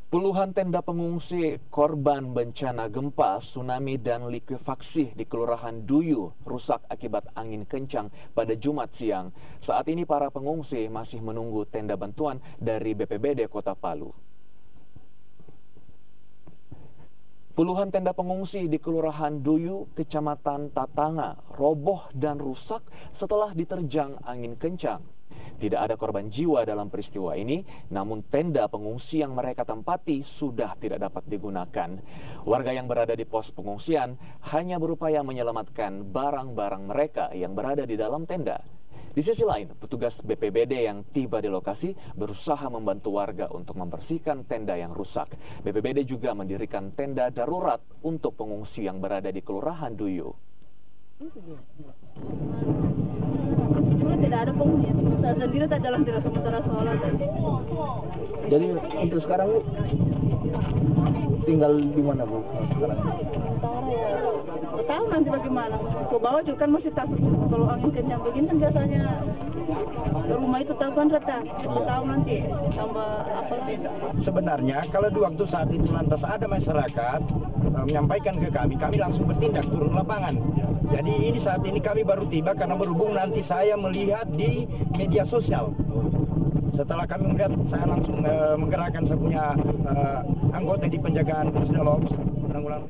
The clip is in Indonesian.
Puluhan tenda pengungsi korban bencana gempa, tsunami, dan likuifaksi di Kelurahan Duyu rusak akibat angin kencang pada Jumat siang. Saat ini para pengungsi masih menunggu tenda bantuan dari BPBD Kota Palu. Puluhan tenda pengungsi di Kelurahan Duyu, Kecamatan Tatanga, roboh dan rusak setelah diterjang angin kencang. Tidak ada korban jiwa dalam peristiwa ini, namun tenda pengungsi yang mereka tempati sudah tidak dapat digunakan. Warga yang berada di pos pengungsian hanya berupaya menyelamatkan barang-barang mereka yang berada di dalam tenda. Di sisi lain, petugas BPBD yang tiba di lokasi berusaha membantu warga untuk membersihkan tenda yang rusak. BPBD juga mendirikan tenda darurat untuk pengungsi yang berada di Kelurahan Duyu. Tidak ada pengungsi, saya sendiri tak jalan tidak sementara soalnya. Jadi untuk sekarang tinggal di mana Bu sekarang? Sementara ya, tahu nanti bagaimana. Ke bawah juga kan masih takut kalau angin kencang begini kan biasanya rumah itu tahu kan retak. Tahu nanti tambah apa lagi. Sebenarnya kalau di waktu saat itu lantas ada masyarakat menyampaikan ke kami langsung bertindak turun lapangan. Jadi ini saat ini kami baru tiba karena berhubung nanti saya melihat di media sosial. Setelah kami melihat, saya langsung menggerakkan saya punya anggota di penjagaan Pusdalops penanggulangan.